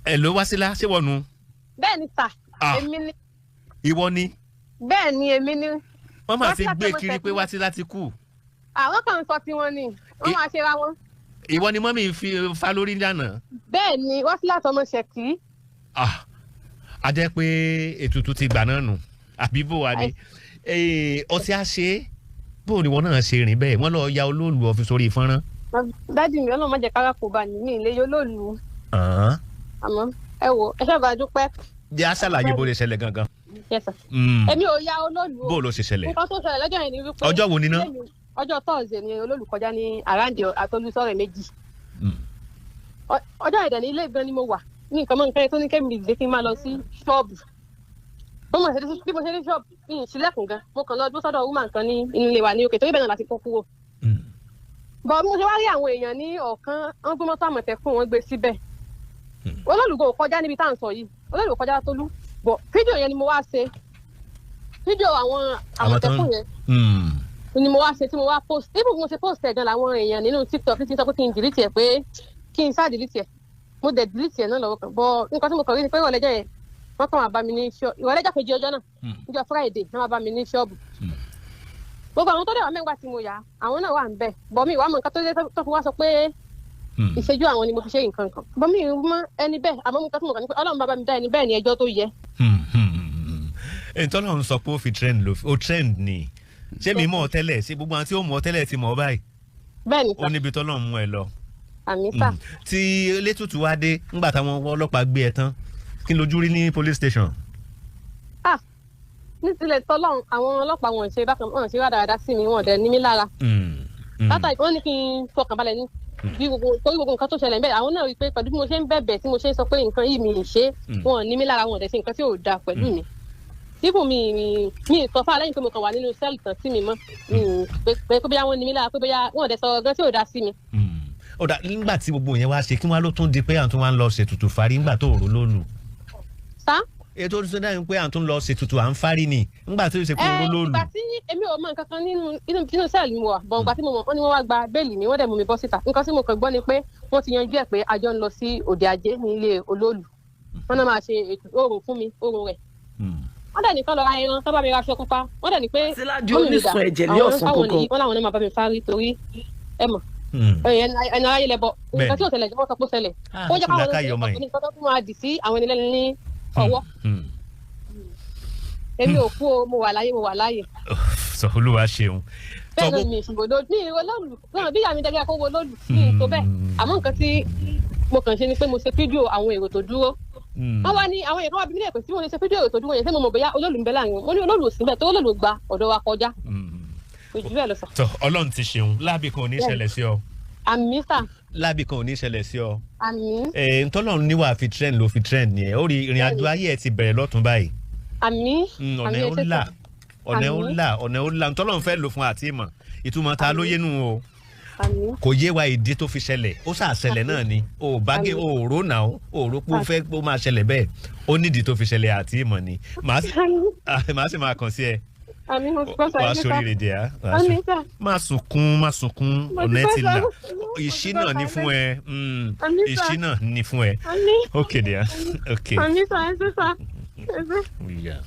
Hello Wasila ṣé wọnú. Bẹ́ẹ̀ ni sà. Èmi ni. Ìwọ ni. Bẹ́ẹ̀ ni èmi ni. Wọ́n máa ti gbé kiri pé Wasila ti kú. Àwọn kan sọ tiwọn ni wọ́n máa ṣe ra wọn. Ìwọ ni mọ́mí fi fa lórí lánàá. Bẹ́ẹ̀ ni Wasila tọmọ Ṣẹ̀kí. A jẹ́ pé ètùtù ti gbà náà nù àbí bò wá ní. Ọtí á ṣe bó ni wọn náà ṣe rìn bẹ́ẹ̀ wọ́n lọ ya olóòlù ọ̀fi sórí fọ́nrán. Dádì mi ọlọ́run má jẹ́ kára kó bá ní ilé olóòlù. Àmọ́ ẹ wo ẹ ṣe bá dúpẹ́. Jẹ́ àṣàlàyé bó lè ṣẹlẹ̀ gangan. Yes sir. Èmi ò ya olóòlù o. Bó ló ṣe ṣẹlẹ̀. Nǹkan tó ṣẹlẹ̀ lọ́jọ́ yẹn ni wípé. Ọjọ́ wo ni ná? Ọjọ́ Thursday ni olóòlù kọjá ní àràǹdì àtolúsọ̀rẹ̀ méjì. Ọjọ́ ìdẹ̀ ní ilé ìgbẹ́ ni mo wà ní nǹkan mọ́ nǹkan tó ní kémi ìdílé kí n máa lọ sí ṣọ́ọ̀bù. Bí mo ṣe dé ṣọ́ọ̀bù ní ìṣílẹ̀kùn gan mo kàn lọ dúró sọ́dọ̀ woman kan ní inú ilé wa ní òkè torí bẹ́ẹ̀ náà láti kó kúrò. Bọ̀ mo ṣe wá rí àwọn èèyàn ní ọ̀kan wọ́n gbé mọ́tò Àmọ̀tẹ́kùn wọn gbé síbẹ̀. Olólùgbò kọjá níbi tá à ń sọ yìí olólùgbò kọjá Tolú bọ̀ fídíò yẹn ni mo wá ṣe fídíò àwọn Àmọ̀tẹ́kùn yẹn ni mo wá ṣe tí mo wá post even mo ṣe post ẹ̀ gan làwọn èèyàn nínú TikTok ti sọ pé kí n delete ẹ̀ pé kí n ṣáà delete ẹ̀ mo dẹ̀ delete ẹ̀ náà lọ́wọ́ kan bọ̀ nǹkan tí mo kàn rí ni pé ìrọ̀lẹ́jọ́ yẹn wọ́n kàn wá bá mi ní ṣọ́ọ̀bù ìrọ̀lẹ́jọ́ kejì ọjọ́ náà níjọ́ Friday wọ́n wá bá mi ní ṣọ́ọ̀bù gbogbo àwọn tó dẹ̀ wá mẹ́gbà tí mo yà àwọn náà wà ń bẹ̀ bọ̀ mi ìwà mọ̀ nǹkan tó fi wá sọ pé ìṣẹ́jú àwọn ni mo fi ṣe nǹkan kan bọ̀ mi mọ ẹni bẹ́ẹ̀ àmọ́ nǹkan tí mo kàn ní pé Ọlọ́run bá mi dá ẹni bẹ́ẹ̀ ni ẹjọ́ tó yẹ. Ntọ́lọ́run sọ pé ó fi trend ni ṣé mi mọ̀ ọ́ tẹ́lẹ̀ ṣé gbogbo àwọn tí ó mọ̀ ọ́ tẹ́lẹ̀ ti mọ̀ ọ́ báyìí. Bẹ́ẹ̀ni sá. Ó níbi tọ́lọ́run mú ẹ lọ. Àmì sá. Tí elétùtù wá dé ńgbà táwọn ọlọ́pàá gbé ẹ tán kí n lójú rí ní police station. Ní tilẹ̀ tọ́lọ́run àwọn ọlọ́pàá wọn ṣe bákan wọn ṣe rádaràda sí mi wọn dẹ̀ ní mí lára. Látàrí wọ́n ní kí n fọkàn balẹ̀ ní bí torí gbogbo nǹkan tó ṣẹlẹ̀ bẹ́ẹ̀ àwọn náà rí i pé pẹ̀lú bí mo ṣe ń bẹ̀bẹ̀ tí mo ṣe ń sọ pé nǹkan yìí mi ì ṣe wọn ní mí lára wọn dẹ̀ ṣe nǹkan tí ò dáa pẹ̀lú mi. Ibù mi sọ fún alẹ́yìn pé mo kàn wà nínú sẹ́ẹ̀lì tán sí mi mọ́ pé bóyá wọ́n ní mí lára pé bóyá wọ́n dẹ̀ sọ ọ̀gán tí ò dáa sí mi. Ó dà nígbà tí gbogbo yẹn wá ṣe kí wọ́n ló tún di pé àwọn tó wá ń lọ ṣètùtù fárí nígbà tó rò lólu. Sá. Ètò ìṣẹ́ náà ń pé àwọn tó ń lọ ṣètùtù à ń fárí ni nígbà tó ṣe kó rò lólu. Ìgbà tí èmi ò mọ nǹkan kan nínú sẹ́ẹ̀lì mi wà bọ̀ ìgbà tí mo mọ̀ wọ́n ní wọ́n wá gba béèlì mi wọ́n dẹ̀ mú mi bọ́ síta nǹkan tí mo kàn gbọ́ ni pé wọ́n ti yanjú ẹ̀ pé a jọ ń lọ sí òde ajé ní ilé olóòlù wọ́n náà máa ṣe ètò oòrùn fún mi oòrùn rẹ̀ wọ́n dẹ̀ nìkan lọ ra ẹran tó bá mi ra aṣọ pupa wọ́n dẹ̀ ní pé wọ́n làwọn náà máa bá mi fárí torí ẹ mọ̀ ẹni aráyé lẹ bọ nǹkan tí ò ṣẹlẹ̀ wọ́n sọ pé ó ṣẹlẹ̀ ó jẹ́ káwọn nǹkan tó máa dì sí àwọn ẹni ní ọwọ́ èmi ò kú o mo wà láyé. Sọ Olúwa ṣeun. Bẹ́ẹ̀ ló mi ìṣòro ní ìwé lóòlù náà bí ìyá mi dẹ́gẹ́ kó wo lóòlù ní ìtò bẹ́ẹ̀ àmọ́ nǹkan tí mo kàn ṣe ni pé mo ṣe fídíò àwọn èrò tó dúró. Wọ́n wá ní àwọn èèyàn wá bí mílíọ̀nù pé tí mo lè ṣe fídíò èrò tó dúró yẹn ṣé mo mọ̀ bóyá olóòlù ń bẹ láàrin wọn mo ní olóòlù ò sí bẹ́ẹ̀ tó olóòlù gba ọ̀dọ̀ wa kọjá. Ojú bẹ́ẹ̀ lọ sọ. Tọ́ Ọlọ́run ti ṣeun láàbì kan ò ní ṣẹlẹ̀ sí ọ. Àmì sà. Láàbì kan ò ní ṣẹlẹ̀ sí ọ. Àmì. Ntọ́lọ́run níwà fi trend ló fi trend nìyẹn ó rí ìrìn àjò ayé ẹ ti bẹ̀rẹ̀ lọ́tún báyìí. Àmì. Ọ̀nà ó là ntọ́lọ́run fẹ́ lò fún àti ìmọ̀ ìtumọ̀ ta ló yé nù o. Kò yé wa ìdí tó fi ṣẹlẹ̀ ó ṣàṣẹlẹ̀ náà ni o bágé o rò náà o rò pé ó fẹ́ pé ó máa ṣẹlẹ̀ bẹ́ẹ̀ ó nídìí tó fi ṣẹlẹ̀ àti ìmọ̀ ni màá sì máa kàn sí ẹ. Wàá sórí rèdè á má sunkún ọ̀nà ẹ ti là ìṣínà ní fún ẹ ìṣínà ní fún ẹ ok dear ok. Àmì sà ẹ ṣe sà. Ìyá.